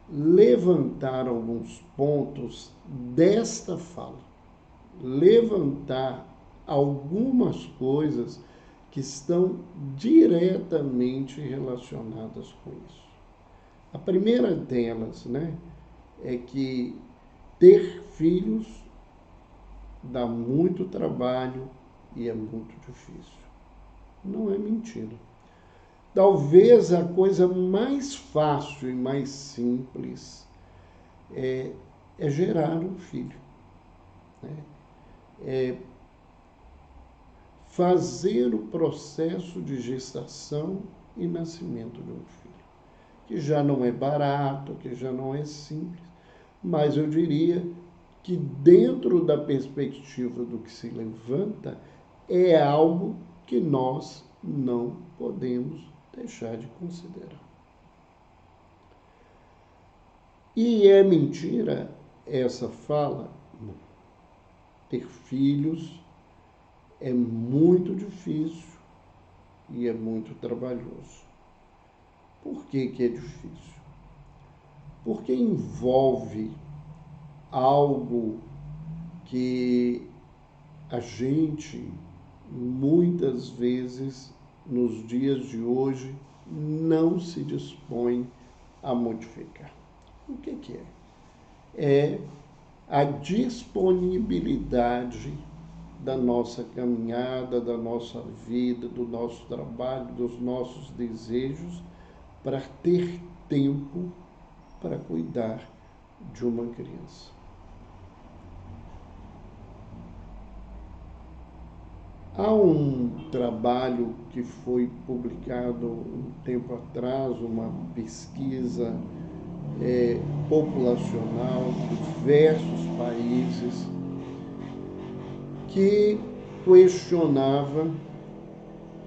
levantar alguns pontos desta fala, levantar algumas coisas que estão diretamente relacionadas com isso. A primeira delas, é que ter filhos dá muito trabalho e é muito difícil. Não é mentira. Talvez a coisa mais fácil e mais simples é gerar um filho. É fazer o processo de gestação e nascimento de um filho, que já não é barato, que já não é simples, mas eu diria que dentro da perspectiva do que se levanta, é algo que nós não podemos deixar de considerar. E é mentira essa fala? Não. Ter filhos é muito difícil e é muito trabalhoso. Por que é difícil? Porque envolve algo que a gente, muitas vezes, nos dias de hoje, não se dispõe a modificar. O que é? É a disponibilidade da nossa caminhada, da nossa vida, do nosso trabalho, dos nossos desejos, para ter tempo para cuidar de uma criança. Há um trabalho que foi publicado um tempo atrás, uma pesquisa populacional de diversos países, que questionava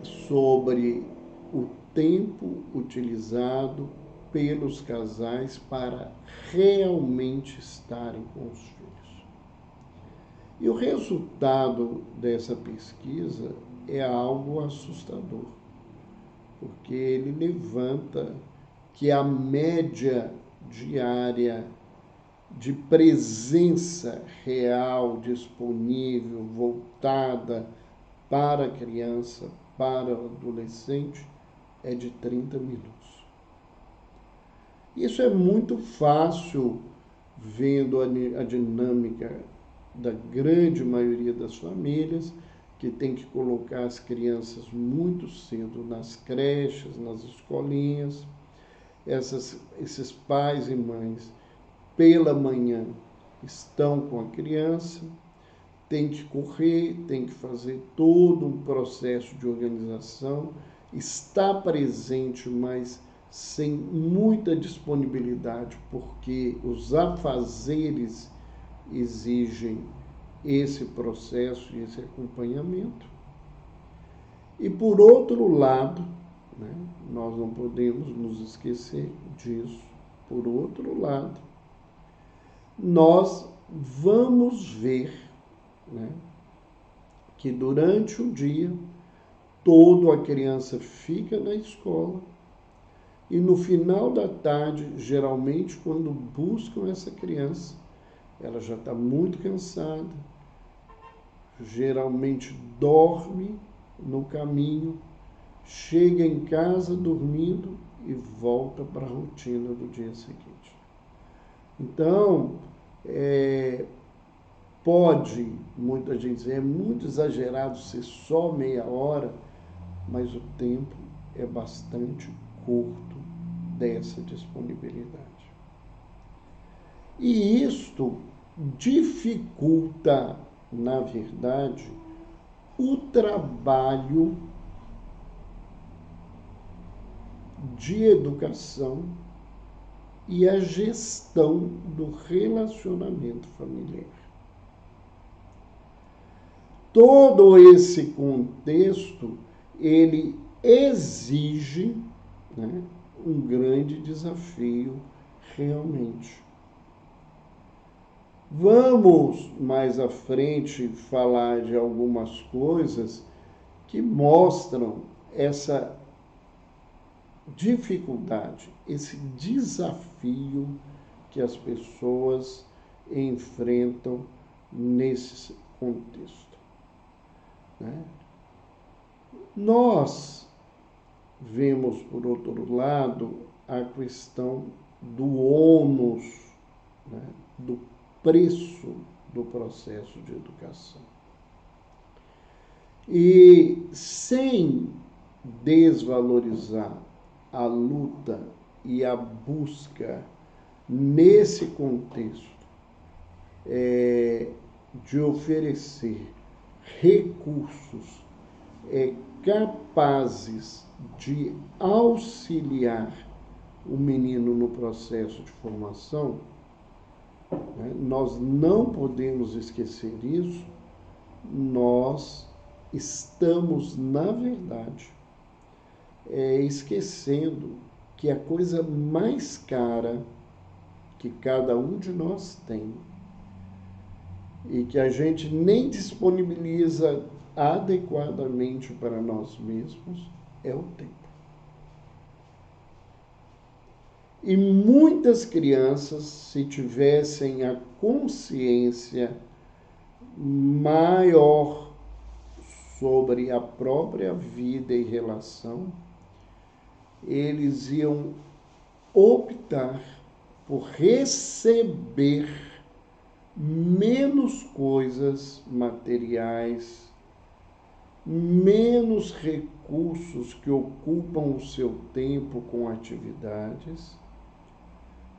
sobre o tempo utilizado pelos casais para realmente estarem com os filhos. E o resultado dessa pesquisa é algo assustador, porque ele levanta que a média diária de presença real, disponível, voltada para a criança, para o adolescente, é de 30 minutos. Isso é muito fácil, vendo a dinâmica da grande maioria das famílias, que tem que colocar as crianças muito cedo nas creches, nas escolinhas. Esses pais e mães, pela manhã, estão com a criança, tem que correr, tem que fazer todo um processo de organização, está presente, mas sem muita disponibilidade, porque os afazeres exigem esse processo e esse acompanhamento. E, por outro lado, nós não podemos nos esquecer disso, por outro lado, nós vamos ver que durante o dia todo a criança fica na escola e no final da tarde, geralmente quando buscam essa criança, ela já está muito cansada, geralmente dorme no caminho, chega em casa dormindo e volta para a rotina do dia seguinte. Então, pode, muita gente dizer, é muito exagerado ser só meia hora, mas o tempo é bastante curto dessa disponibilidade. E isto dificulta, na verdade, o trabalho de educação e a gestão do relacionamento familiar. Todo esse contexto, ele exige um grande desafio realmente. Vamos mais à frente falar de algumas coisas que mostram essa dificuldade, esse desafio que as pessoas enfrentam nesse contexto, né? Nós vemos, por outro lado, a questão do ônus, né, do preço do processo de educação. E sem desvalorizar a luta e a busca nesse contexto de oferecer recursos capazes de auxiliar o menino no processo de formação, né? Nós não podemos esquecer isso. Nós estamos, na verdade, esquecendo que a coisa mais cara que cada um de nós tem e que a gente nem disponibiliza adequadamente para nós mesmos é o tempo. E muitas crianças, se tivessem a consciência maior sobre a própria vida e relação, eles iam optar por receber menos coisas materiais, menos recursos que ocupam o seu tempo com atividades,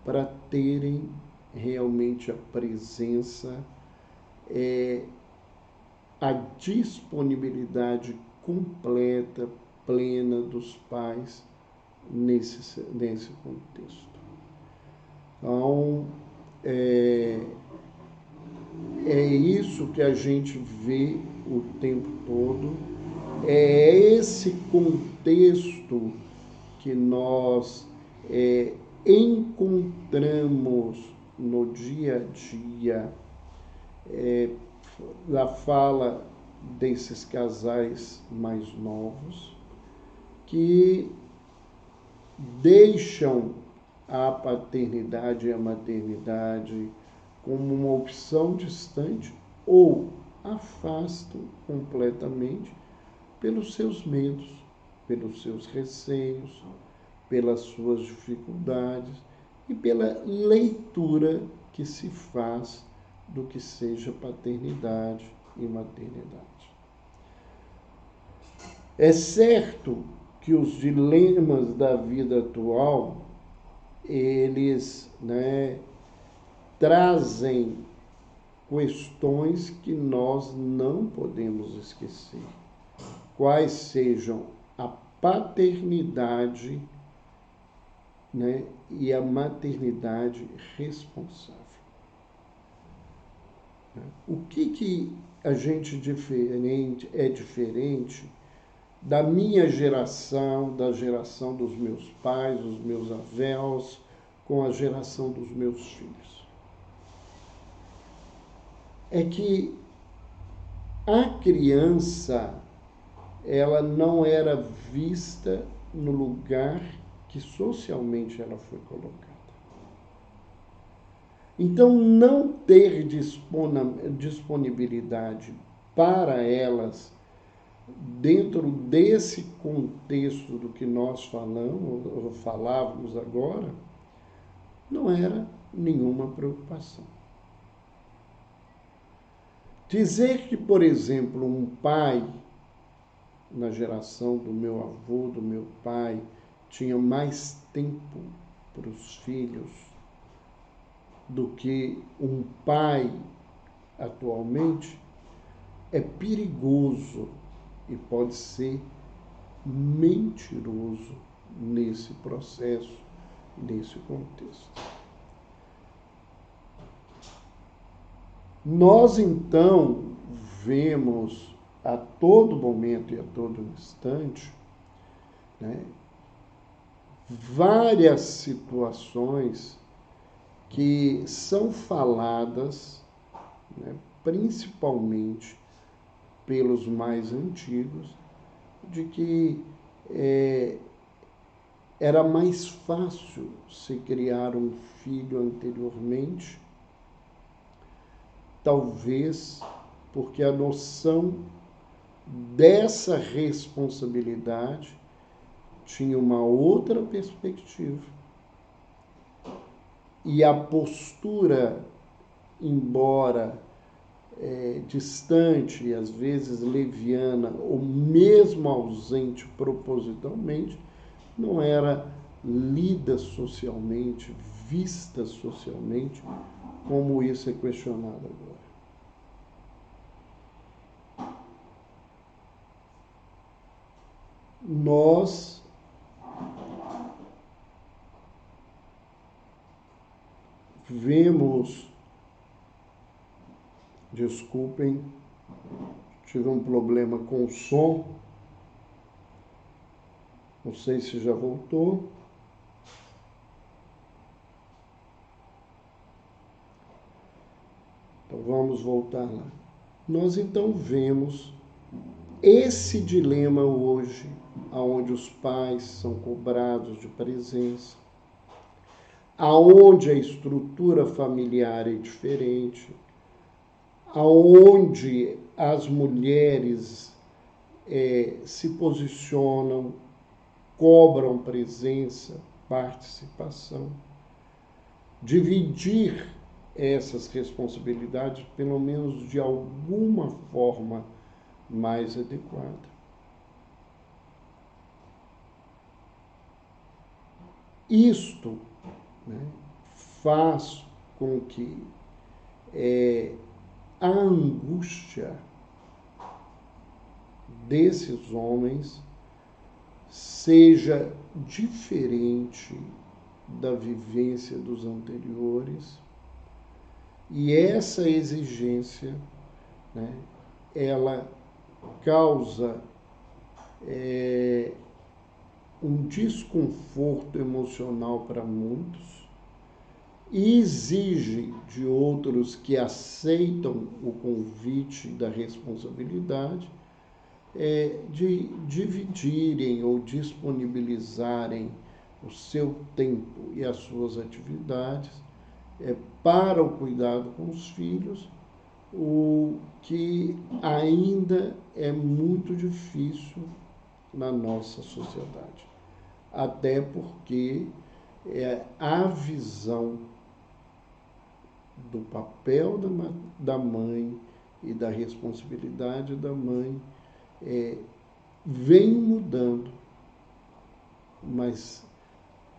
para terem realmente a presença, a disponibilidade completa, plena dos pais nesse contexto. Então, é isso que a gente vê o tempo todo, é esse contexto que nós encontramos no dia a dia, na fala desses casais mais novos, que deixam a paternidade e a maternidade como uma opção distante ou afastam completamente pelos seus medos, pelos seus receios, pelas suas dificuldades e pela leitura que se faz do que seja paternidade e maternidade. É certo que os dilemas da vida atual, eles, trazem questões que nós não podemos esquecer, quais sejam a paternidade, e a maternidade responsável. O que a gente é diferente da minha geração, da geração dos meus pais, dos meus avós, com a geração dos meus filhos? É que a criança, ela não era vista no lugar que socialmente ela foi colocada. Então, não ter disponibilidade para elas dentro desse contexto do que nós falávamos agora, não era nenhuma preocupação. Dizer que, por exemplo, um pai, na geração do meu avô, do meu pai, tinha mais tempo para os filhos do que um pai atualmente, é perigoso e pode ser mentiroso nesse processo, nesse contexto. Nós, então, vemos a todo momento e a todo instante, várias situações que são faladas, principalmente pelos mais antigos, de que era mais fácil se criar um filho anteriormente, talvez porque a noção dessa responsabilidade tinha uma outra perspectiva. E a postura, embora distante e às vezes leviana, ou mesmo ausente propositalmente, não era lida socialmente, vista socialmente, como isso é questionado agora. Nós vemos, desculpem, tive um problema com o som, não sei se já voltou. Então vamos voltar lá. Nós então vemos esse dilema hoje, onde os pais são cobrados de presença, aonde a estrutura familiar é diferente, aonde as mulheres se posicionam, cobram presença, participação, dividir essas responsabilidades, pelo menos de alguma forma mais adequada. Isto, né, faz com que a angústia desses homens seja diferente da vivência dos anteriores, e essa exigência, né, ela causa um desconforto emocional para muitos e exige de outros que aceitam o convite da responsabilidade de dividirem ou disponibilizarem o seu tempo e as suas atividades para o cuidado com os filhos, o que ainda é muito difícil na nossa sociedade. Até porque a visão do papel da mãe e da responsabilidade da mãe vem mudando, mas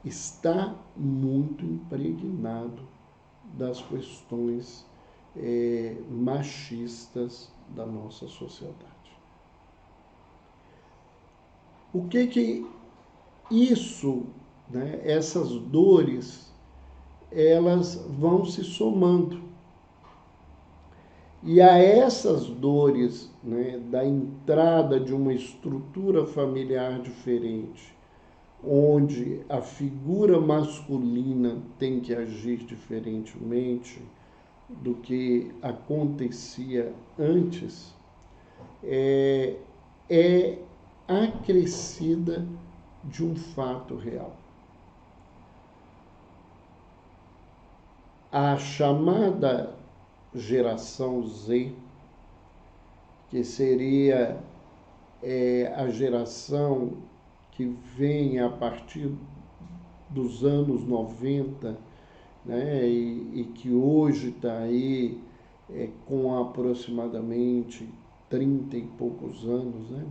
está muito impregnado das questões machistas da nossa sociedade. O que isso, né, essas dores, elas vão se somando. E a essas dores, né, da entrada de uma estrutura familiar diferente, onde a figura masculina tem que agir diferentemente do que acontecia antes, é acrescida de um fato real. A chamada geração Z, que seria a geração que vem a partir dos anos 90, né, e que hoje está aí com aproximadamente 30 e poucos anos, né?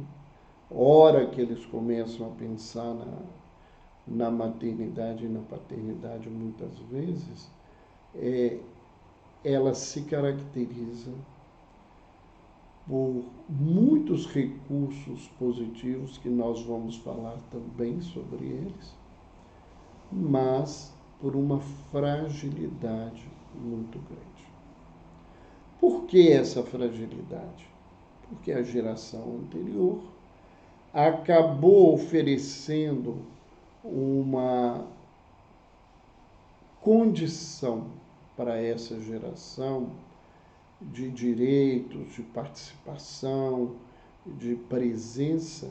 Hora que eles começam a pensar na maternidade e na paternidade muitas vezes, ela se caracteriza por muitos recursos positivos, que nós vamos falar também sobre eles, mas por uma fragilidade muito grande. Por que essa fragilidade? Porque a geração anterior acabou oferecendo uma condição para essa geração de direitos, de participação, de presença,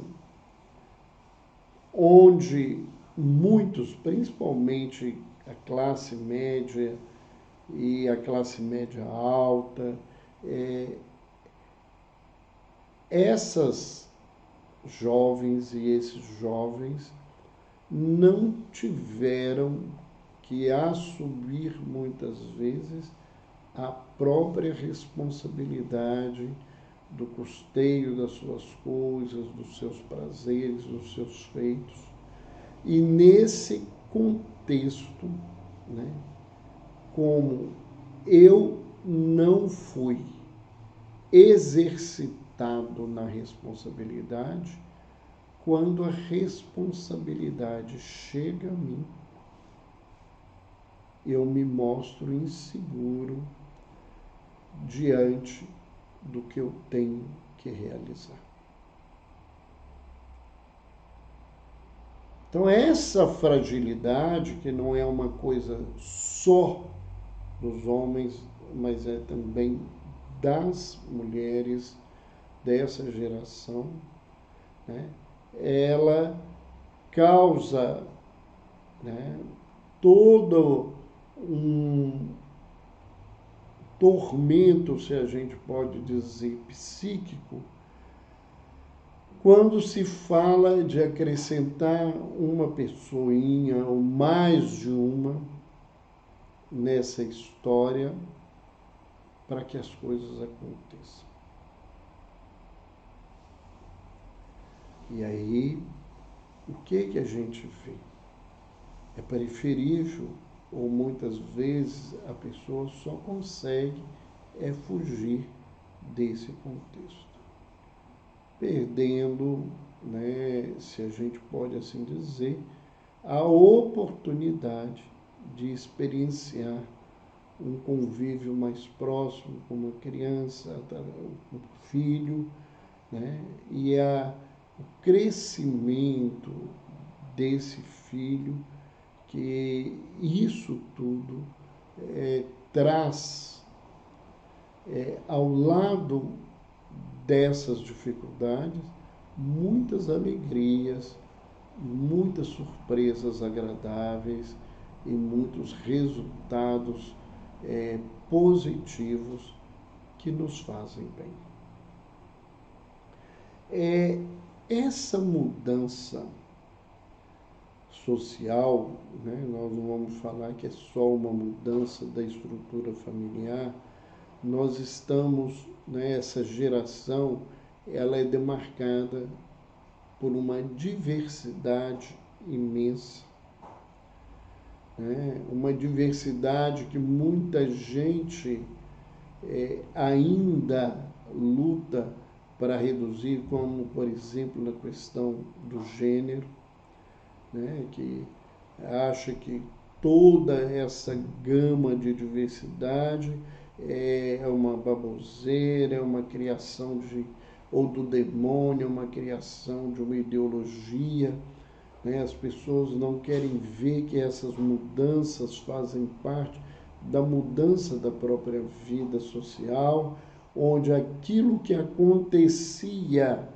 onde muitos, principalmente a classe média e a classe média alta, essas jovens e esses jovens não tiveram que assumir muitas vezes a própria responsabilidade do custeio das suas coisas, dos seus prazeres, dos seus feitos. E nesse contexto, né, como eu não fui exercitado na responsabilidade, quando a responsabilidade chega a mim, eu me mostro inseguro diante do que eu tenho que realizar. Então, essa fragilidade, que não é uma coisa só dos homens, mas é também das mulheres dessa geração, né? Ela causa, né, todo um tormento, se a gente pode dizer, psíquico, quando se fala de acrescentar uma pessoinha ou mais de uma nessa história para que as coisas aconteçam. E aí, o que a gente vê? É preferível, ou muitas vezes a pessoa só consegue fugir desse contexto, perdendo, né, se a gente pode assim dizer, a oportunidade de experienciar um convívio mais próximo com uma criança, um filho, né, e o crescimento desse filho, que isso tudo traz ao lado dessas dificuldades muitas alegrias, muitas surpresas agradáveis e muitos resultados positivos que nos fazem bem. Essa mudança social, né, nós não vamos falar que é só uma mudança da estrutura familiar, nós estamos, né, essa geração, ela é demarcada por uma diversidade imensa, né, uma diversidade que muita gente ainda luta para reduzir, como, por exemplo, na questão do gênero, né, que acha que toda essa gama de diversidade é uma baboseira, é uma criação ou do demônio, é uma criação de uma ideologia. Né? As pessoas não querem ver que essas mudanças fazem parte da mudança da própria vida social, onde aquilo que acontecia,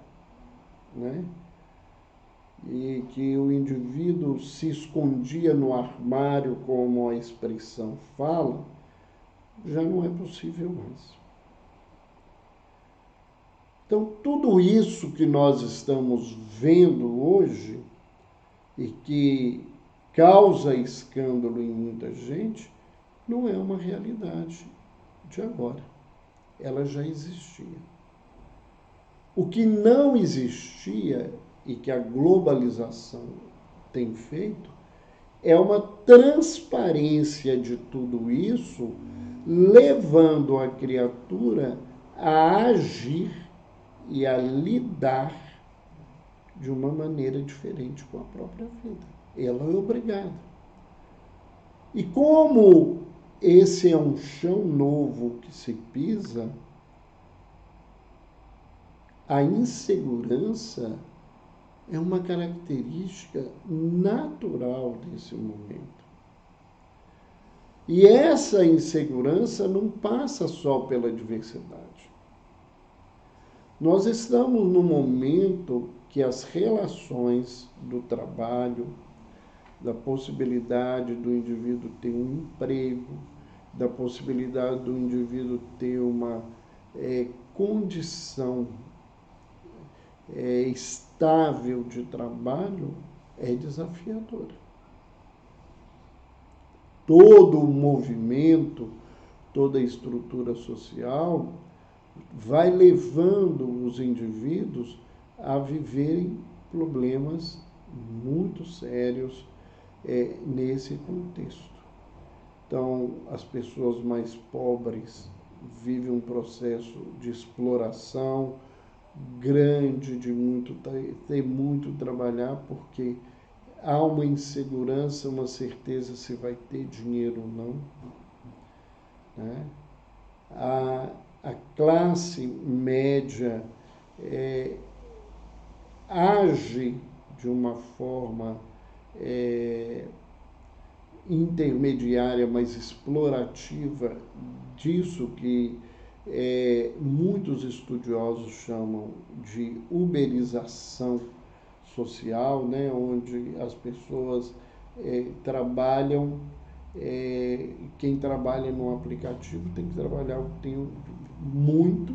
né, e que o indivíduo se escondia no armário, como a expressão fala, já não é possível mais. Então, tudo isso que nós estamos vendo hoje e que causa escândalo em muita gente, não é uma realidade de agora. Ela já existia. O que não existia e que a globalização tem feito é uma transparência de tudo isso, levando a criatura a agir e a lidar de uma maneira diferente com a própria vida. Ela é obrigada. E como esse é um chão novo que se pisa, a insegurança é uma característica natural desse momento. E essa insegurança não passa só pela diversidade. Nós estamos num momento que as relações do trabalho, da possibilidade do indivíduo ter um emprego, da possibilidade do indivíduo ter uma condição estável de trabalho, é desafiadora. Todo o movimento, toda a estrutura social vai levando os indivíduos a viverem problemas muito sérios nesse contexto. Então, as pessoas mais pobres vivem um processo de exploração grande, de ter muito trabalhar, porque há uma insegurança, uma certeza se vai ter dinheiro ou não, né? A classe média age de uma forma intermediária, mas explorativa, disso que muitos estudiosos chamam de uberização social, né? Onde as pessoas trabalham, quem trabalha no aplicativo tem que trabalhar o tempo muito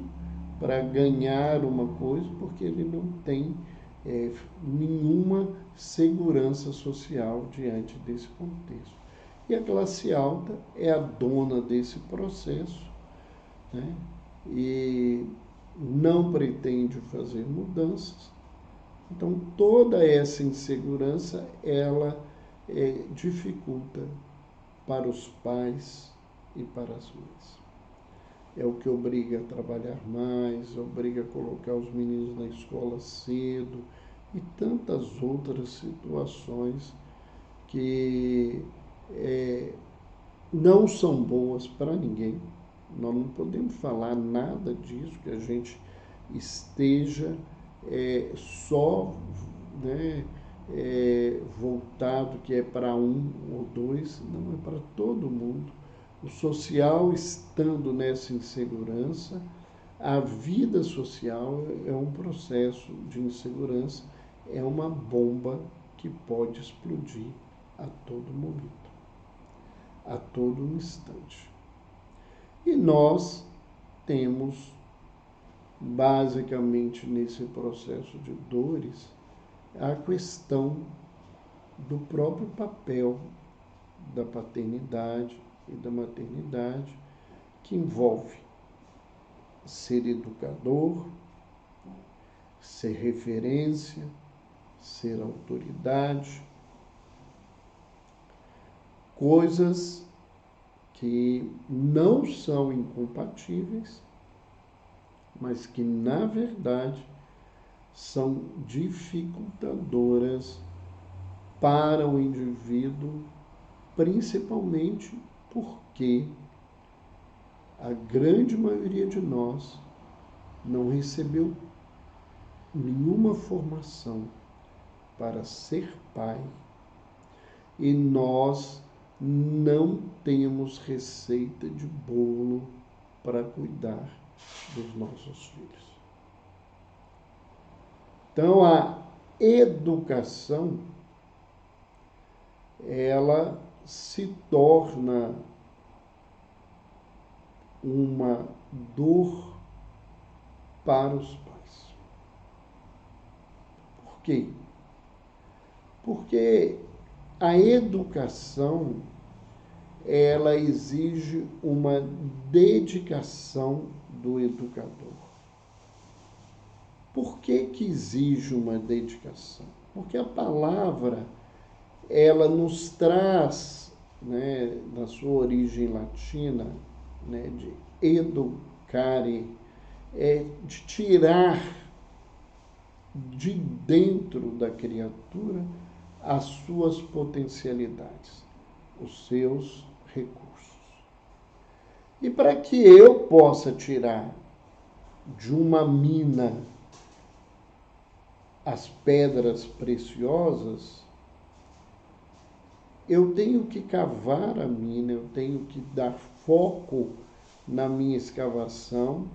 para ganhar uma coisa, porque ele não tem nenhuma segurança social diante desse contexto. E a classe alta é a dona desse processo, né? E não pretende fazer mudanças. Então, toda essa insegurança, ela dificulta para os pais e para as mães. É o que obriga a trabalhar mais, obriga a colocar os meninos na escola cedo e tantas outras situações que não são boas para ninguém. Nós não podemos falar nada disso, que a gente esteja só, né, voltado, que é para um ou dois, não, é para todo mundo. O social estando nessa insegurança, a vida social é um processo de insegurança, é uma bomba que pode explodir a todo momento, a todo instante. E nós temos, basicamente, nesse processo de dores, a questão do próprio papel da paternidade e da maternidade, que envolve ser educador, ser referência, ser autoridade, coisas que não são incompatíveis, mas que, na verdade, são dificultadoras para o indivíduo, principalmente porque a grande maioria de nós não recebeu nenhuma formação para ser pai e nós não temos receita de bolo para cuidar dos nossos filhos. Então, a educação, ela se torna uma dor para os pais. Por quê? Porque a educação, ela exige uma dedicação do educador. Por que exige uma dedicação? Porque a palavra, ela nos traz, né, na sua origem latina, né, de educare, de tirar de dentro da criatura as suas potencialidades, os seus recursos. E para que eu possa tirar de uma mina as pedras preciosas, eu tenho que cavar a mina, eu tenho que dar foco na minha escavação,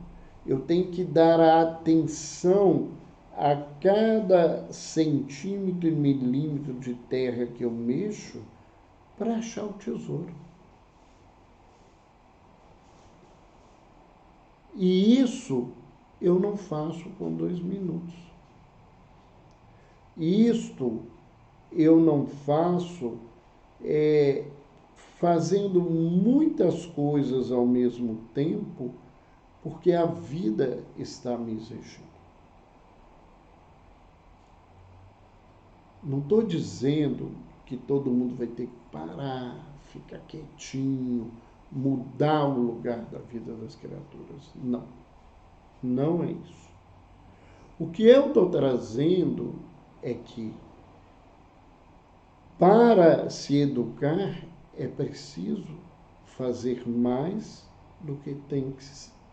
eu tenho que dar a atenção a cada centímetro e milímetro de terra que eu mexo para achar o tesouro. E isso eu não faço com 2 minutos. Isto eu não faço fazendo muitas coisas ao mesmo tempo, porque a vida está me exigindo. Não estou dizendo que todo mundo vai ter que parar, ficar quietinho, mudar o lugar da vida das criaturas. Não, não é isso. O que eu estou trazendo é que para se educar é preciso fazer mais do que tem que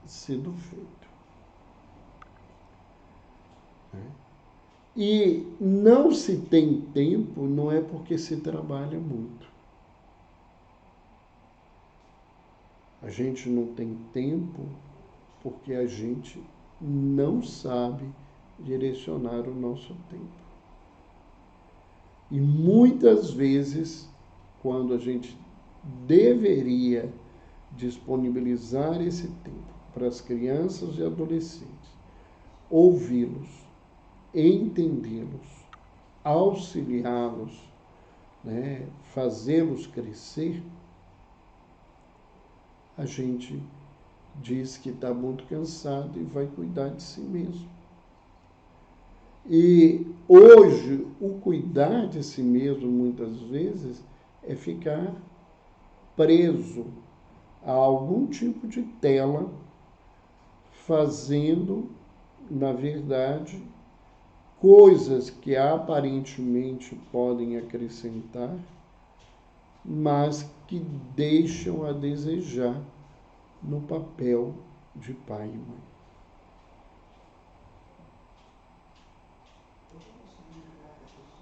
sido feito. E não se tem tempo, não é porque se trabalha muito. A gente não tem tempo porque a gente não sabe direcionar o nosso tempo. E muitas vezes, quando a gente deveria disponibilizar esse tempo para as crianças e adolescentes, ouvi-los, entendê-los, auxiliá-los, né, fazê-los crescer, a gente diz que está muito cansado e vai cuidar de si mesmo. E hoje, o cuidar de si mesmo, muitas vezes, é ficar preso a algum tipo de tela, fazendo, na verdade, coisas que aparentemente podem acrescentar, mas que deixam a desejar no papel de pai e mãe.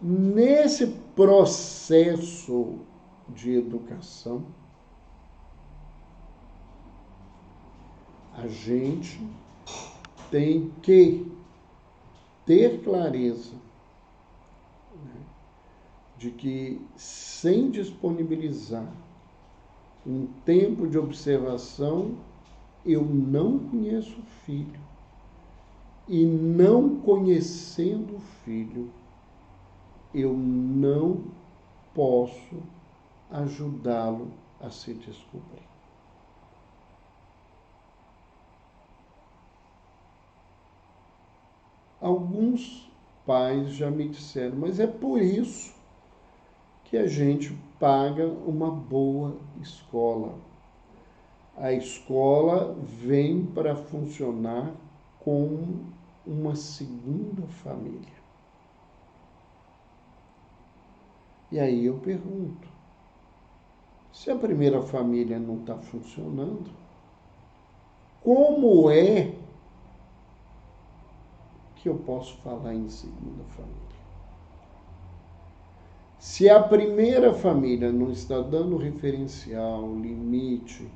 Nesse processo de educação, a gente tem que ter clareza, né, de que sem disponibilizar um tempo de observação, eu não conheço o filho. E não conhecendo o filho, eu não posso ajudá-lo a se descobrir. Alguns pais já me disseram, mas é por isso que a gente paga uma boa escola. A escola vem para funcionar como uma segunda família. E aí eu pergunto, se a primeira família não está funcionando, como é que eu posso falar em segunda família? Se a primeira família não está dando referencial, limite,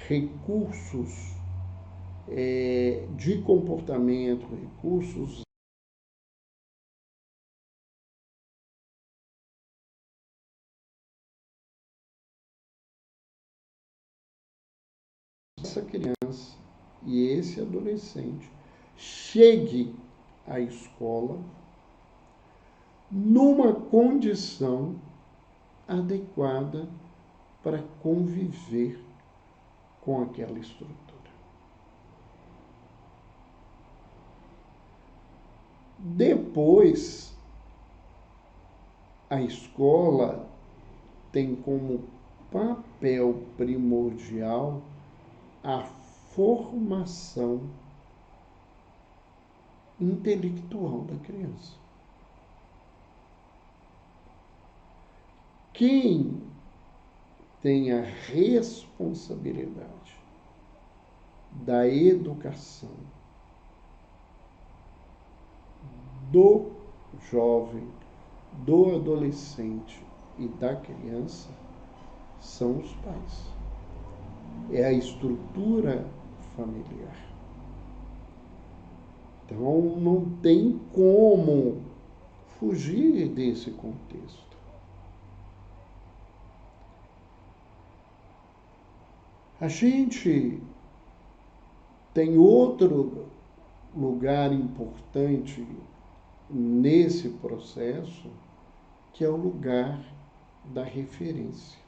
recursos de comportamento, recursos essa criança e esse adolescente chegue à escola numa condição adequada para conviver com aquela estrutura. Depois, a escola tem como papel primordial a formação intelectual da criança. Quem tem a responsabilidade da educação do jovem, do adolescente e da criança são os pais. É a estrutura familiar. Então, não tem como fugir desse contexto. A gente tem outro lugar importante nesse processo, que é o lugar da referência.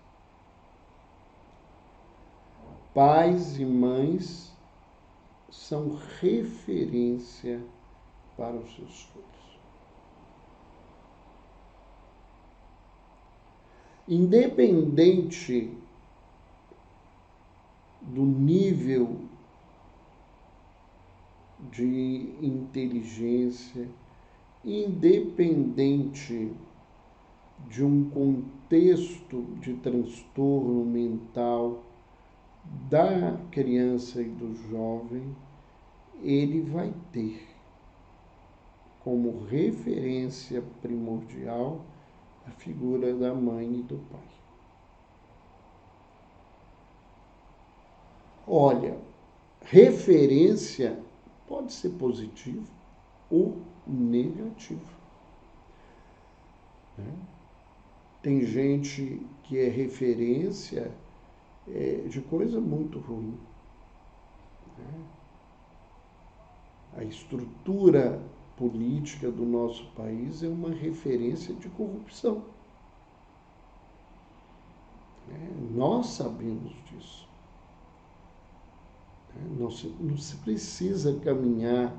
Pais e mães são referência para os seus filhos. Independente do nível de inteligência, independente de um contexto de transtorno mental da criança e do jovem, ele vai ter como referência primordial a figura da mãe e do pai. Olha, referência pode ser positivo ou negativo. Tem gente que é referência de coisa muito ruim. A estrutura política do nosso país é uma referência de corrupção. Nós sabemos disso. Não se precisa caminhar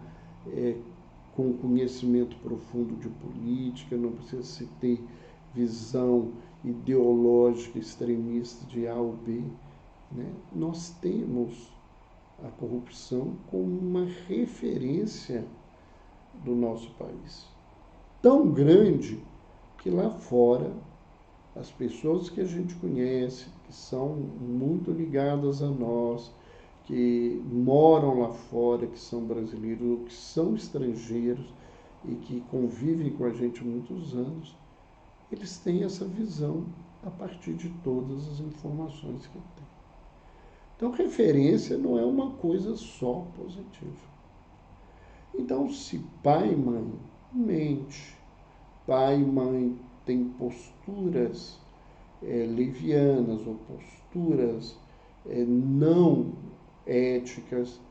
com conhecimento profundo de política, não precisa se ter visão ideológica extremista de A ou B. Nós temos a corrupção como uma referência do nosso país. Tão grande que lá fora, as pessoas que a gente conhece, que são muito ligadas a nós, que moram lá fora, que são brasileiros ou que são estrangeiros e que convivem com a gente há muitos anos, eles têm essa visão a partir de todas as informações que têm. Então, referência não é uma coisa só positiva. Então, se pai e mãe mente, pai e mãe têm posturas levianas ou posturas não éticas,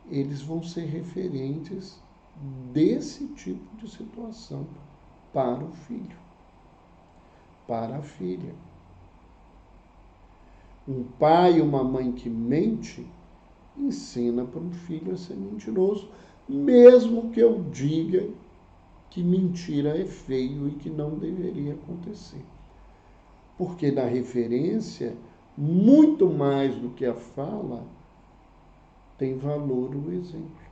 eles vão ser referentes desse tipo de situação para o filho, para a filha. Um pai e uma mãe que mente ensina para um filho a ser mentiroso, mesmo que eu diga que mentira é feio e que não deveria acontecer. Porque na referência, muito mais do que a fala, tem valor o exemplo.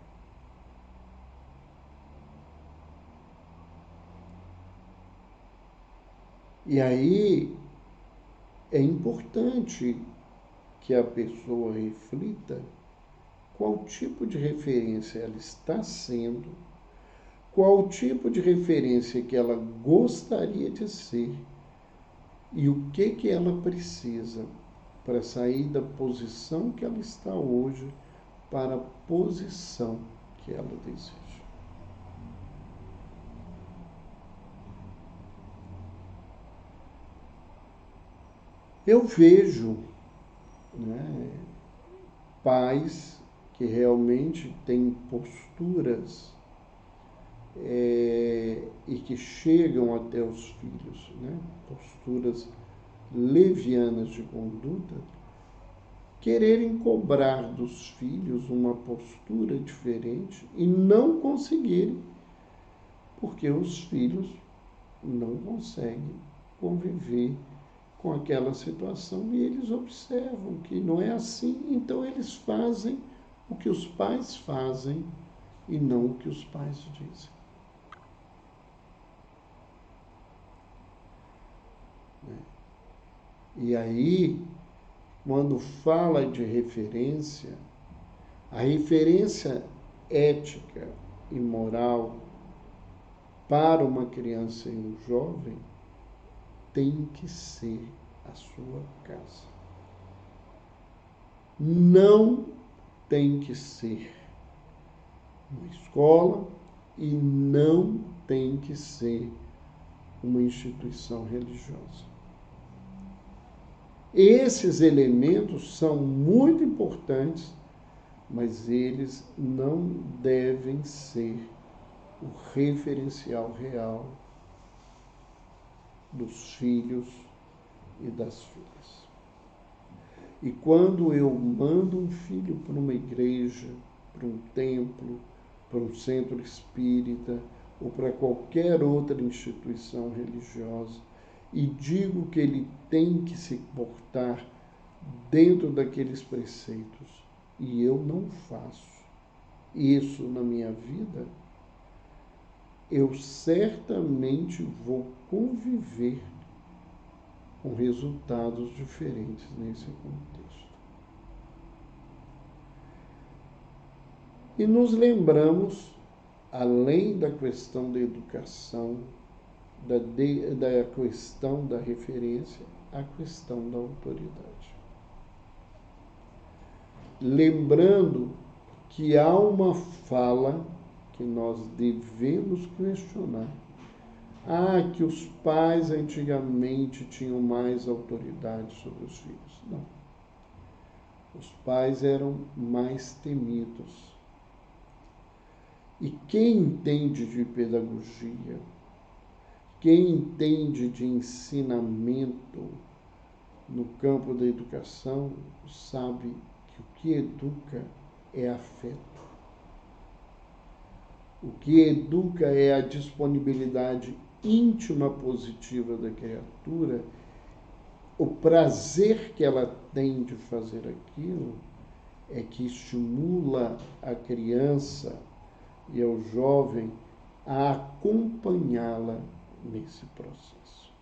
E aí é importante que a pessoa reflita qual tipo de referência ela está sendo, qual tipo de referência que ela gostaria de ser e o que ela precisa para sair da posição que ela está hoje para a posição que ela deseja. Eu vejo pais que realmente têm posturas e que chegam até os filhos, posturas levianas de conduta, quererem cobrar dos filhos uma postura diferente e não conseguirem, porque os filhos não conseguem conviver com aquela situação e eles observam que não é assim, então eles fazem o que os pais fazem e não o que os pais dizem. E aí, quando fala de referência, a referência ética e moral para uma criança e um jovem tem que ser a sua casa. Não tem que ser uma escola e não tem que ser uma instituição religiosa. Esses elementos são muito importantes, mas eles não devem ser o referencial real dos filhos e das filhas. E quando eu mando um filho para uma igreja, para um templo, para um centro espírita ou para qualquer outra instituição religiosa e digo que ele tem que se portar dentro daqueles preceitos e eu não faço isso na minha vida, eu certamente vou conviver com resultados diferentes nesse contexto. E nos lembramos, além da questão da educação, da questão da referência, a questão da autoridade. Lembrando que há uma fala que nós devemos questionar. Que os pais antigamente tinham mais autoridade sobre os filhos. Não. Os pais eram mais temidos. E quem entende de pedagogia, quem entende de ensinamento no campo da educação, sabe que o que educa é afeto. O que educa é a disponibilidade íntima positiva da criatura, o prazer que ela tem de fazer aquilo é que estimula a criança e ao jovem a acompanhá-la nesse processo.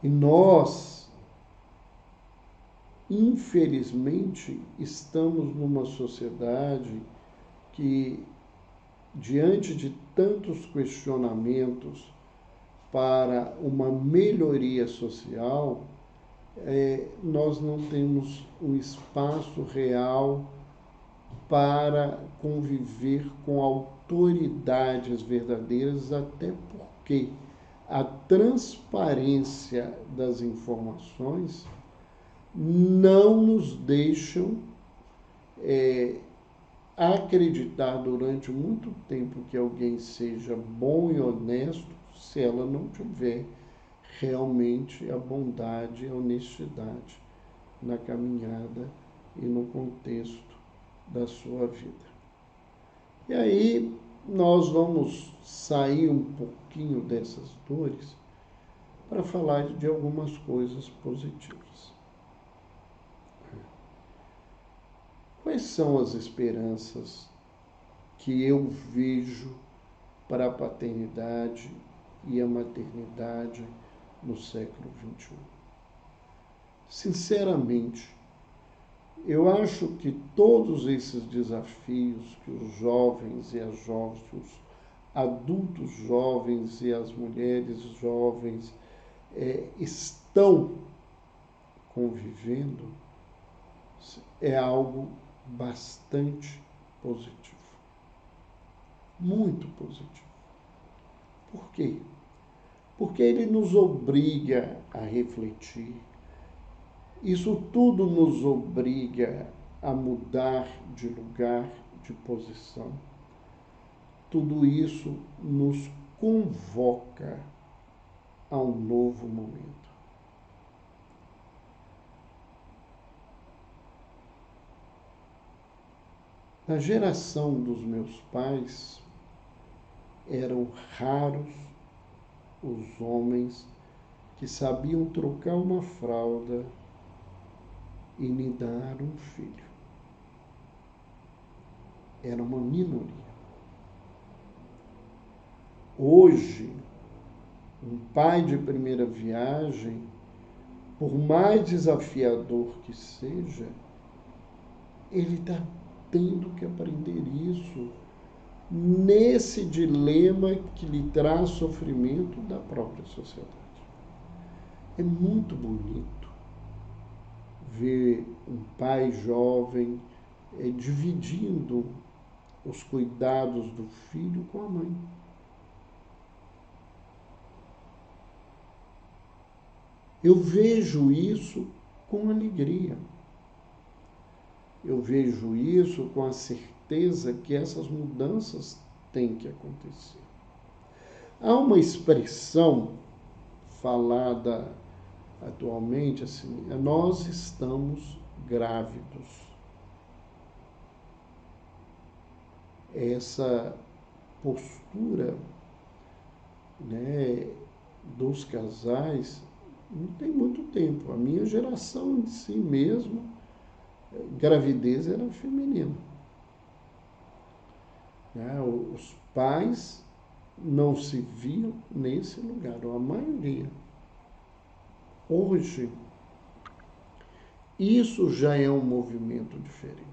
E nós, infelizmente, estamos numa sociedade que, diante de tantos questionamentos para uma melhoria social, nós não temos um espaço real para conviver com autoridades verdadeiras, até porque a transparência das informações não nos deixam acreditar durante muito tempo que alguém seja bom e honesto se ela não tiver realmente a bondade e a honestidade na caminhada e no contexto da sua vida. E aí nós vamos sair um pouquinho dessas dores para falar de algumas coisas positivas. Quais são as esperanças que eu vejo para a paternidade e a maternidade no século XXI? Sinceramente, eu acho que todos esses desafios que os jovens e as jovens, os adultos jovens e as mulheres jovens estão convivendo é algo bastante positivo. Muito positivo. Por quê? Porque ele nos obriga a refletir. Isso tudo nos obriga a mudar de lugar, de posição. Tudo isso nos convoca a um novo momento. Na geração dos meus pais, eram raros os homens que sabiam trocar uma fralda e me dar um filho. Era uma minoria. Hoje, um pai de primeira viagem, por mais desafiador que seja, ele está tendo que aprender isso nesse dilema que lhe traz sofrimento da própria sociedade. É muito bonito ver um pai jovem dividindo os cuidados do filho com a mãe. Eu vejo isso com alegria. Eu vejo isso com a certeza que essas mudanças têm que acontecer. Há uma expressão falada atualmente assim: nós estamos grávidos. Essa postura, né, dos casais não tem muito tempo. A minha geração em si mesmo, gravidez era feminina. Né? Os pais não se viam nesse lugar, ou a maioria. Hoje, isso já é um movimento diferente.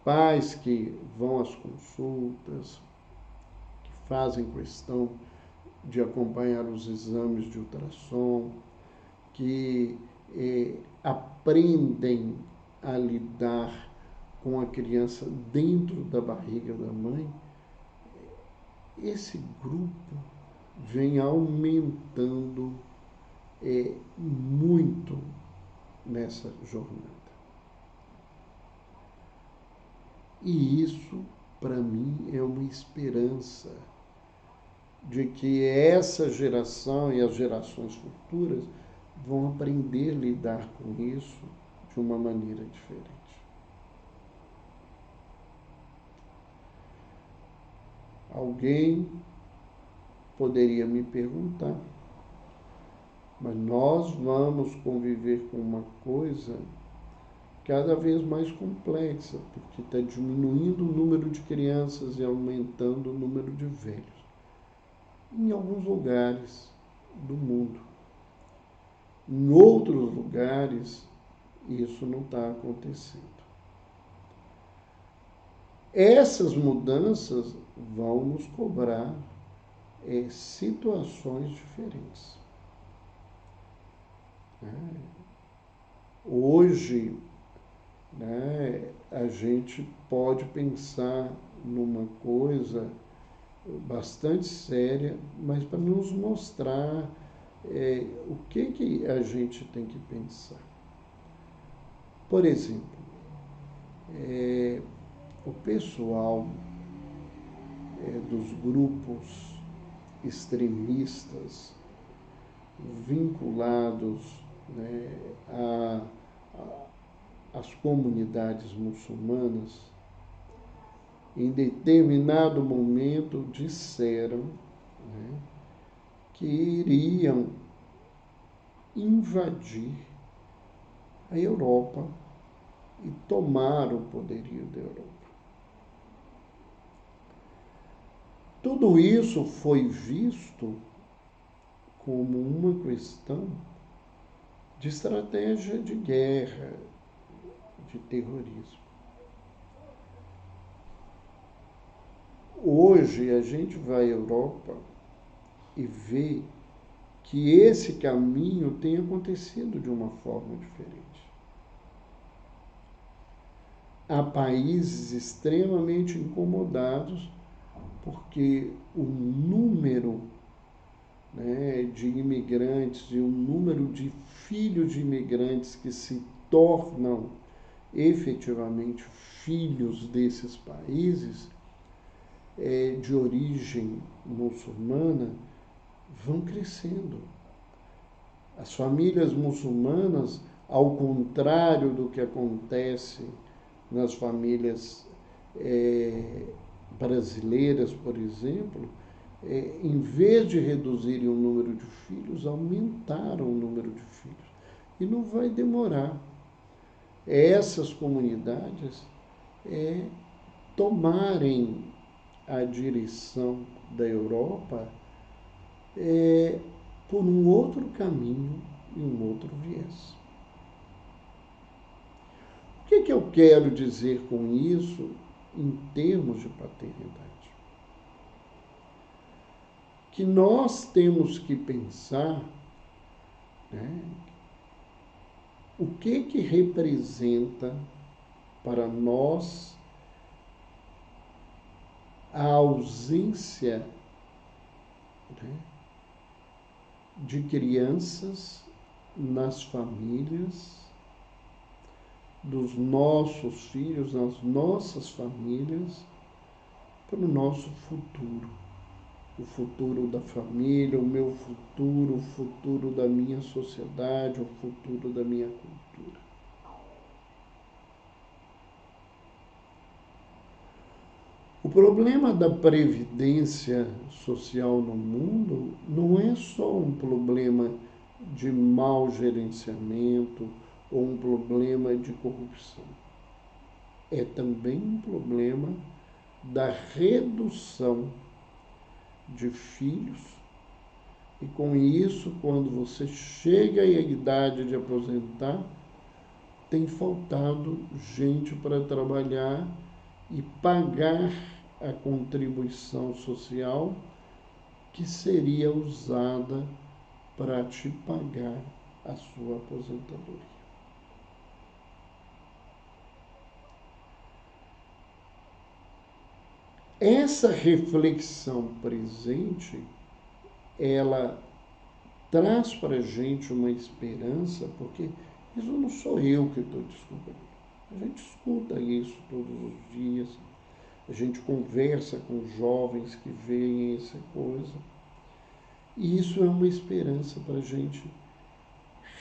Pais que vão às consultas, que fazem questão de acompanhar os exames de ultrassom, que aprendem a lidar com a criança dentro da barriga da mãe, esse grupo vem aumentando muito nessa jornada. E isso, para mim, é uma esperança de que essa geração e as gerações futuras vão aprender a lidar com isso de uma maneira diferente. Alguém poderia me perguntar, mas nós vamos conviver com uma coisa cada vez mais complexa, porque está diminuindo o número de crianças e aumentando o número de velhos. Em alguns lugares do mundo. Em outros lugares, isso não está acontecendo. Essas mudanças vão nos cobrar situações diferentes. Hoje, né, a gente pode pensar numa coisa bastante séria, mas para nos mostrar o que a gente tem que pensar. Por exemplo, o pessoal dos grupos extremistas vinculados, né, às comunidades muçulmanas, em determinado momento disseram, né, que iriam invadir a Europa e tomar o poderio da Europa. Tudo isso foi visto como uma questão de estratégia de guerra, de terrorismo. Hoje a gente vai à Europa e vê que esse caminho tem acontecido de uma forma diferente. Há países extremamente incomodados porque o número, né, de imigrantes e o número de filhos de imigrantes que se tornam efetivamente filhos desses países de origem muçulmana vão crescendo. As famílias muçulmanas, ao contrário do que acontece nas famílias brasileiras, por exemplo, em vez de reduzirem o número de filhos, aumentaram o número de filhos. E não vai demorar essas comunidades tomarem a direção da Europa por um outro caminho e um outro viés. O que eu quero dizer com isso em termos de paternidade? Que nós temos que pensar, né, o que representa para nós a ausência, né, de crianças nas famílias, dos nossos filhos, nas nossas famílias, para o nosso futuro. O futuro da família, o meu futuro, o futuro da minha sociedade, o futuro da minha cultura. O problema da previdência social no mundo não é só um problema de mau gerenciamento ou um problema de corrupção. É também um problema da redução de filhos, e com isso, quando você chega à idade de aposentar, tem faltado gente para trabalhar e pagar a contribuição social que seria usada para te pagar a sua aposentadoria. Essa reflexão presente, ela traz para a gente uma esperança, porque isso não sou eu que estou descobrindo. A gente escuta isso todos os dias, a gente conversa com jovens que veem essa coisa, e isso é uma esperança para a gente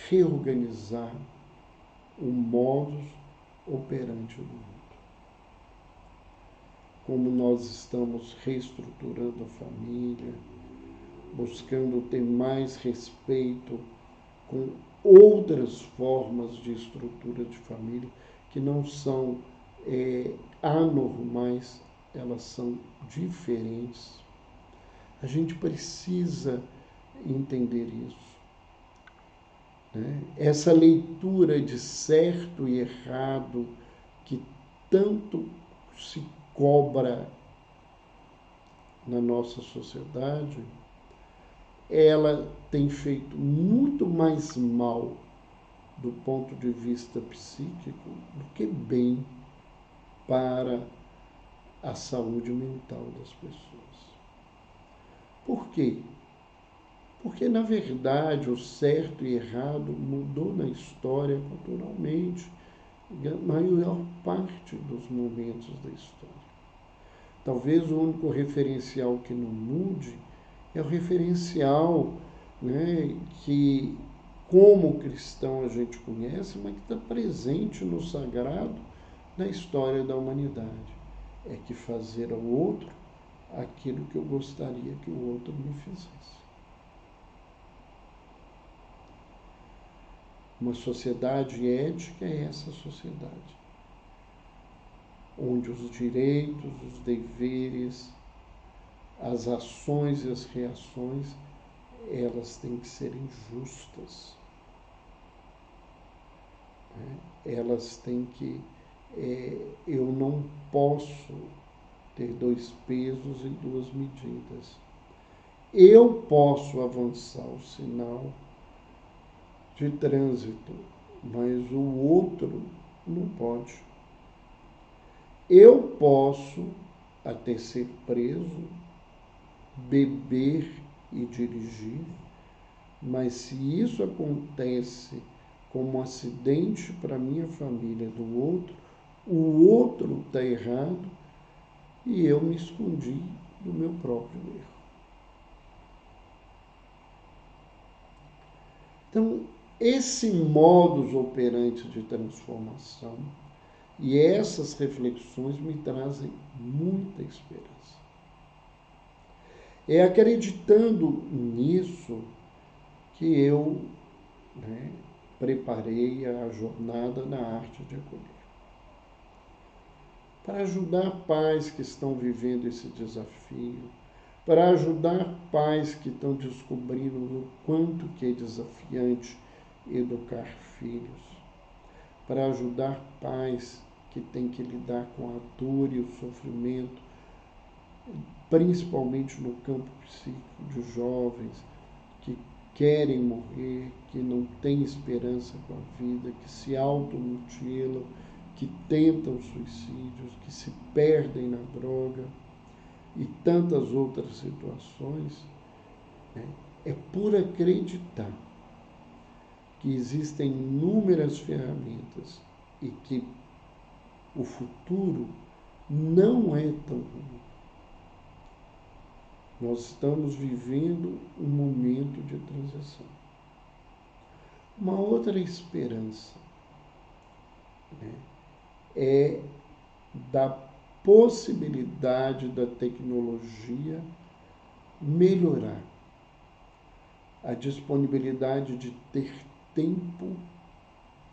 reorganizar o modus operandi do mundo. Como nós estamos reestruturando a família, buscando ter mais respeito com outras formas de estrutura de família que não são anormais, elas são diferentes. A gente precisa entender isso, né? Essa leitura de certo e errado que tanto se cobra na nossa sociedade, ela tem feito muito mais mal do ponto de vista psíquico do que bem para a saúde mental das pessoas. Por quê? Porque, na verdade, o certo e errado mudou na história culturalmente, na maior parte dos momentos da história. Talvez o único referencial que não mude é o referencial, né, que, como cristão, a gente conhece, mas que está presente no sagrado na história da humanidade. É que fazer ao outro aquilo que eu gostaria que o outro me fizesse. Uma sociedade ética é essa sociedade, onde os direitos, os deveres, as ações e as reações, elas têm que serem justas. Elas têm que... eu não posso ter dois pesos e duas medidas. Eu posso avançar o sinal de trânsito, mas o outro não pode. Eu posso até ser preso, beber e dirigir, mas se isso acontece como um acidente para a minha família do outro, o outro está errado e eu me escondi do meu próprio erro. Então, esse modus operandi de transformação e essas reflexões me trazem muita esperança. É acreditando nisso que eu preparei a jornada na arte de acolher. Para ajudar pais que estão vivendo esse desafio, para ajudar pais que estão descobrindo o quanto que é desafiante educar filhos, para ajudar pais que têm que lidar com a dor e o sofrimento, principalmente no campo psíquico de jovens que querem morrer, que não têm esperança com a vida, que se automutilam, que tentam suicídios, que se perdem na droga e tantas outras situações, né? É por acreditar que existem inúmeras ferramentas e que o futuro não é tão ruim. Nós estamos vivendo um momento de transição. Uma outra esperança, né, é da possibilidade da tecnologia melhorar a disponibilidade de ter tempo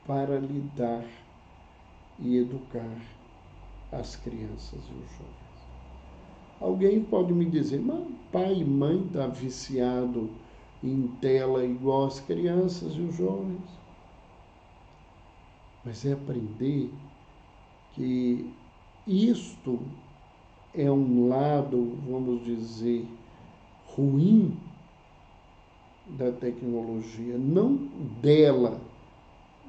para lidar e educar as crianças e os jovens. Alguém pode me dizer, mas pai e mãe estão viciados em tela igual as crianças e os jovens. Mas é aprender que isto é um lado, vamos dizer, ruim da tecnologia, não dela,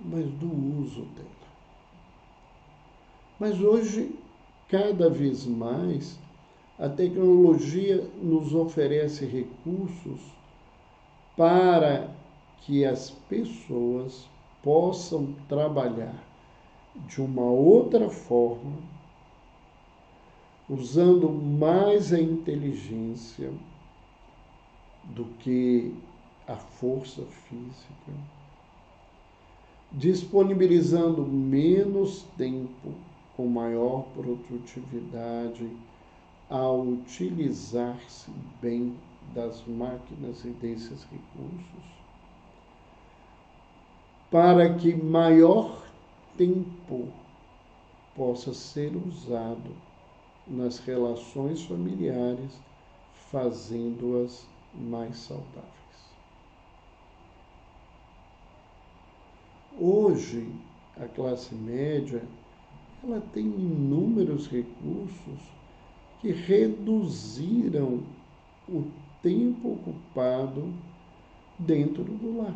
mas do uso dela. Mas hoje, cada vez mais, a tecnologia nos oferece recursos para que as pessoas possam trabalhar de uma outra forma, usando mais a inteligência do que a força física, disponibilizando menos tempo com maior produtividade ao utilizar-se bem das máquinas e desses recursos, para que maior tempo possa ser usado nas relações familiares, fazendo-as mais saudáveis. Hoje, a classe média, ela tem inúmeros recursos que reduziram o tempo ocupado dentro do lar.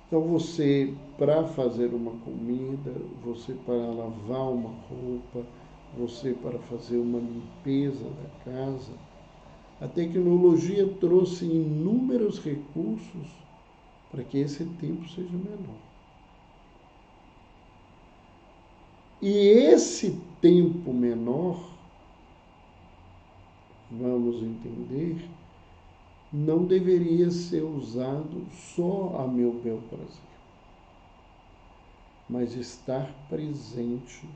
Então, você, para fazer uma comida, você para lavar uma roupa, você para fazer uma limpeza da casa, a tecnologia trouxe inúmeros recursos para que esse tempo seja menor. E esse tempo menor, vamos entender, não deveria ser usado só a meu bel prazer, mas estar presente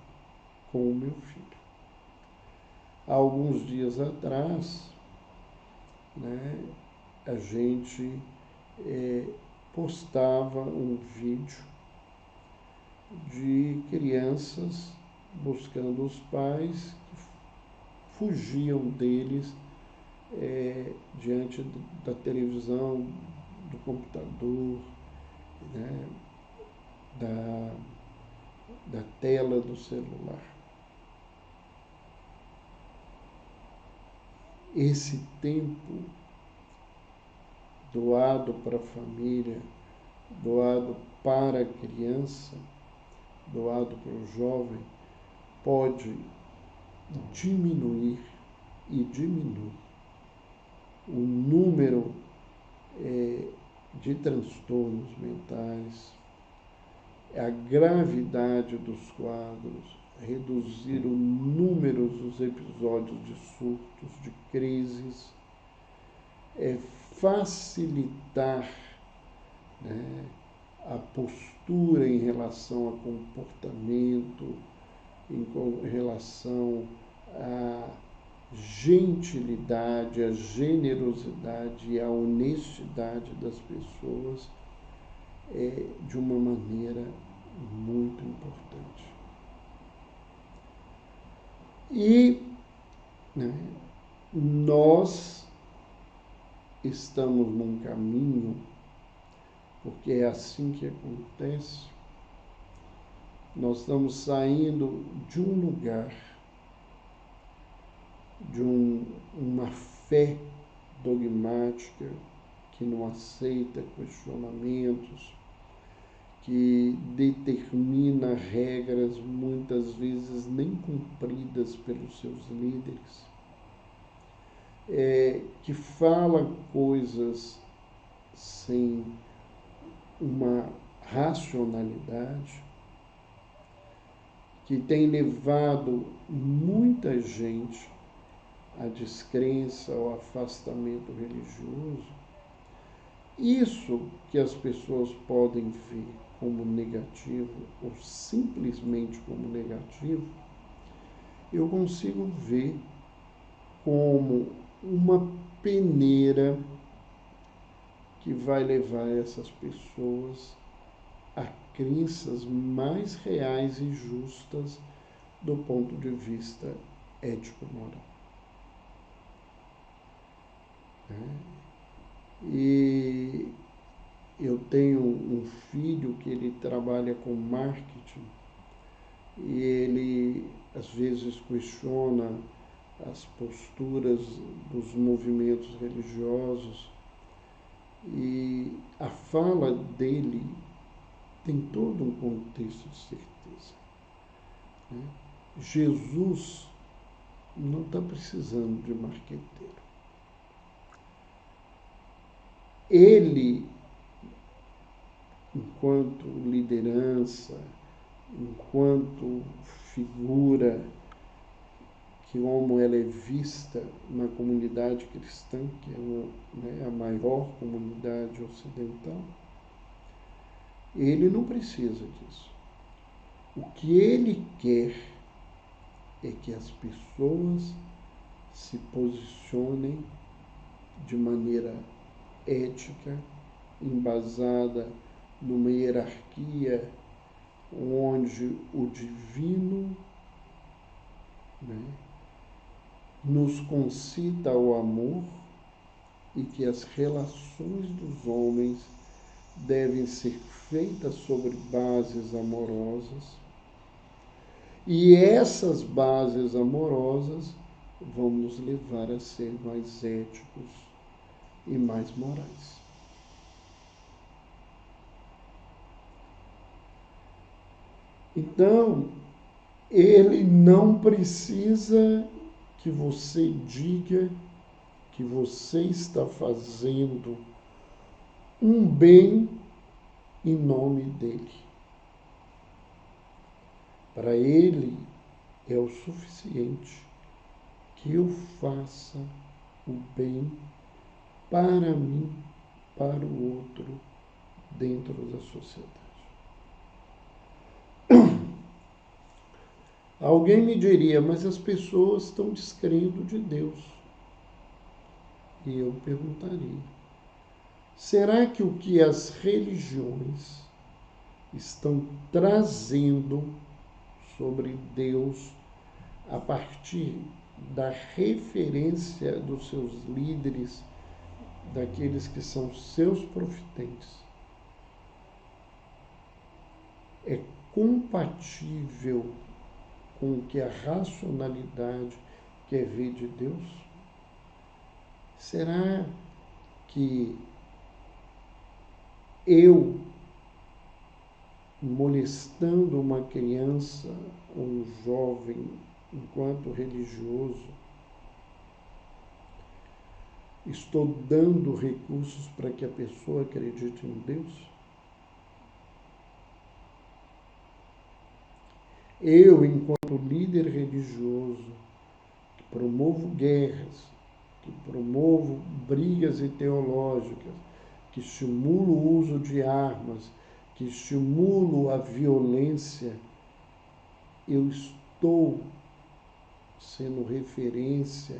com o meu filho. Há alguns dias atrás, né, a gente postava um vídeo de crianças buscando os pais que fugiam deles diante da televisão, do computador, né, da tela do celular. Esse tempo doado para a família, doado para a criança, doado para o jovem, pode diminuir e diminui o número de transtornos mentais, a gravidade dos quadros, reduzir o número dos episódios de surtos, de crises, facilitar, né, a postura em relação a comportamento, em relação à gentilidade, à generosidade e à honestidade das pessoas de uma maneira muito importante. E, né, nós estamos num caminho, porque é assim que acontece, nós estamos saindo de um lugar de uma fé dogmática que não aceita questionamentos, que determina regras muitas vezes nem cumpridas pelos seus líderes, que fala coisas sem uma racionalidade, que tem levado muita gente à descrença, ao afastamento religioso. Isso que as pessoas podem ver como negativo ou simplesmente como negativo, eu consigo ver como uma peneira que vai levar essas pessoas a crenças mais reais e justas do ponto de vista ético-moral. E eu tenho um filho que ele trabalha com marketing e ele às vezes questiona as posturas dos movimentos religiosos e a fala dele tem todo um contexto de certeza. Jesus não está precisando de marqueteiro. Ele, enquanto liderança, enquanto figura, como ela é vista na comunidade cristã, que é a maior comunidade ocidental, ele não precisa disso. O que ele quer é que as pessoas se posicionem de maneira ética, embasada numa hierarquia onde o divino nos concita ao amor e que as relações dos homens devem ser feitas sobre bases amorosas, e essas bases amorosas vão nos levar a ser mais éticos e mais morais. Então, ele não precisa que você diga que você está fazendo um bem em nome dele. Para ele é o suficiente que eu faça o bem para mim, para o outro, dentro da sociedade. Alguém me diria, mas as pessoas estão descrendo de Deus. E eu perguntaria, será que o que as religiões estão trazendo sobre Deus a partir da referência dos seus líderes, daqueles que são seus profetas, é compatível com o que a racionalidade quer ver de Deus? Será que eu, molestando uma criança ou um jovem enquanto religioso, estou dando recursos para que a pessoa acredite em Deus? Eu, enquanto líder religioso, que promovo guerras, que promovo brigas ideológicas, que estimulo o uso de armas, que estimulo a violência, eu estou sendo referência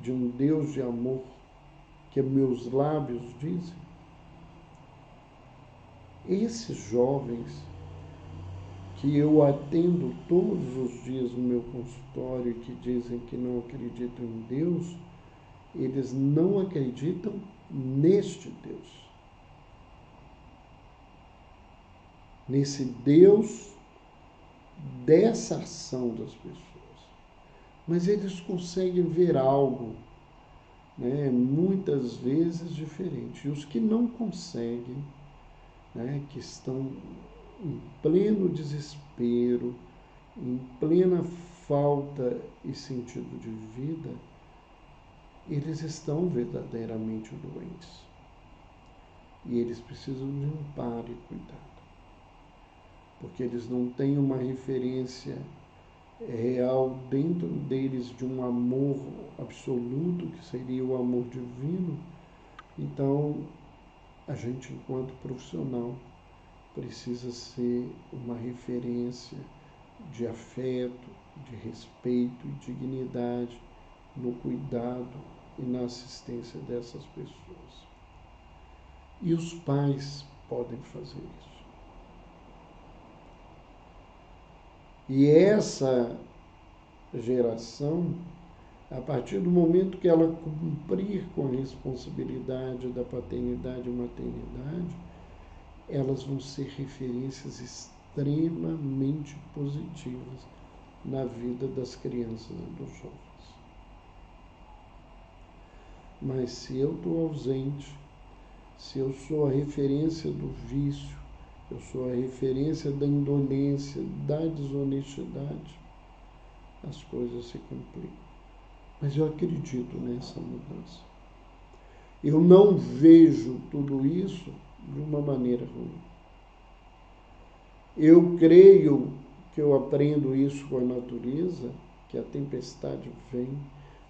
de um Deus de amor que meus lábios dizem? Esses jovens que eu atendo todos os dias no meu consultório e que dizem que não acreditam em Deus, eles não acreditam neste Deus. Nesse Deus dessa ação das pessoas. mas eles conseguem ver algo, né, muitas vezes diferente. E os que não conseguem, né, que estão em pleno desespero, em plena falta e sentido de vida, eles estão verdadeiramente doentes. E eles precisam de amparo e cuidado. Porque eles não têm uma referência real dentro deles de um amor absoluto, que seria o amor divino. Então, a gente, enquanto profissional, precisa ser uma referência de afeto, de respeito e dignidade no cuidado e na assistência dessas pessoas. E os pais podem fazer isso. E essa geração, a partir do momento que ela cumprir com a responsabilidade da paternidade e maternidade, elas vão ser referências extremamente positivas na vida das crianças e dos jovens. Mas se eu estou ausente, se eu sou a referência do vício, eu sou a referência da indolência, da desonestidade, as coisas se complicam. Mas eu acredito nessa mudança. Eu não vejo tudo isso de uma maneira ruim. Eu creio que eu aprendo isso com a natureza, que a tempestade vem,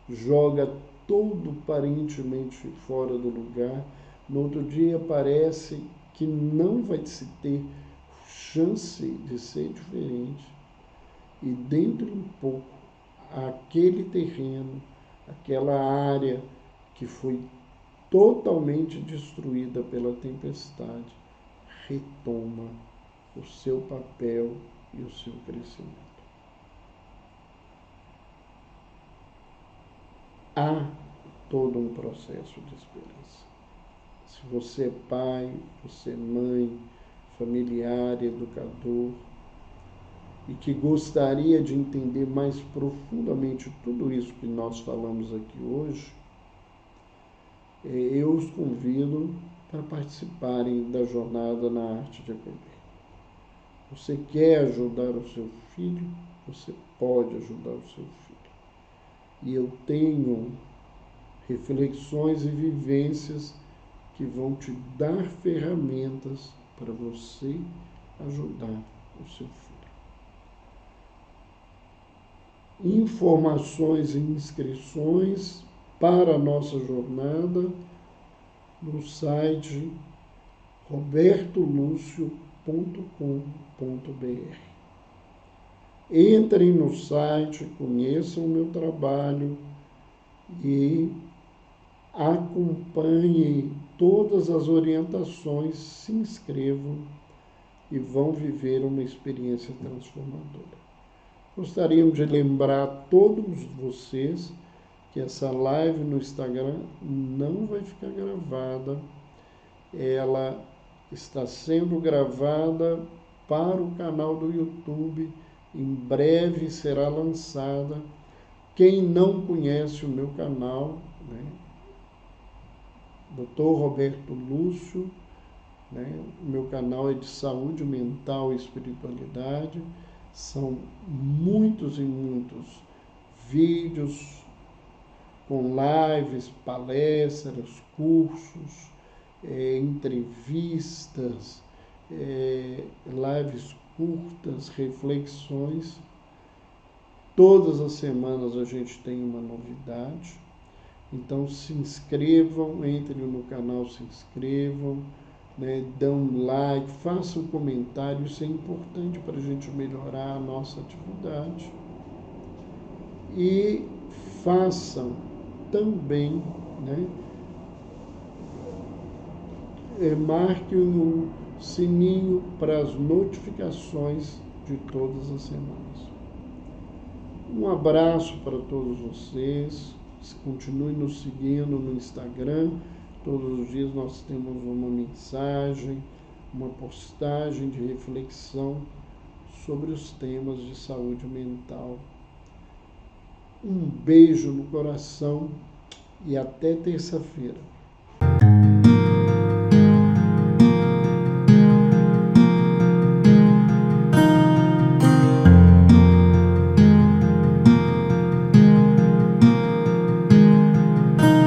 joga tudo aparentemente fora do lugar. No outro dia parece que não vai se ter chance de ser diferente. E dentro de um pouco, aquele terreno, aquela área que foi totalmente destruída pela tempestade, retoma o seu papel e o seu crescimento. Há todo um processo de esperança. Se você é pai, você é mãe, familiar, educador, e que gostaria de entender mais profundamente tudo isso que nós falamos aqui hoje, eu os convido para participarem da jornada na arte de acolher. Você quer ajudar o seu filho? Você pode ajudar o seu filho. E eu tenho reflexões e vivências que vão te dar ferramentas para você ajudar o seu filho. Informações e inscrições para a nossa jornada no site robertolucio.com.br. Entrem no site, conheçam o meu trabalho e acompanhem todas as orientações, se inscrevam e vão viver uma experiência transformadora. Gostaríamos de lembrar a todos vocês que essa live no Instagram não vai ficar gravada, ela está sendo gravada para o canal do YouTube, em breve será lançada. Quem não conhece o meu canal, né, Dr. Roberto Lúcio, né, o meu canal é de saúde mental e espiritualidade, são muitos e muitos vídeos com lives, palestras, cursos, entrevistas, lives curtas, reflexões. Todas as semanas a gente tem uma novidade. Então se inscrevam, entrem no canal, se inscrevam, né, dão like, façam um comentário, isso é importante para a gente melhorar a nossa atividade. E façam também, né, marquem um sininho para as notificações de todas as semanas. Um abraço para todos vocês, continuem nos seguindo no Instagram, todos os dias nós temos uma mensagem, uma postagem de reflexão sobre os temas de saúde mental. Um beijo no coração e até terça-feira.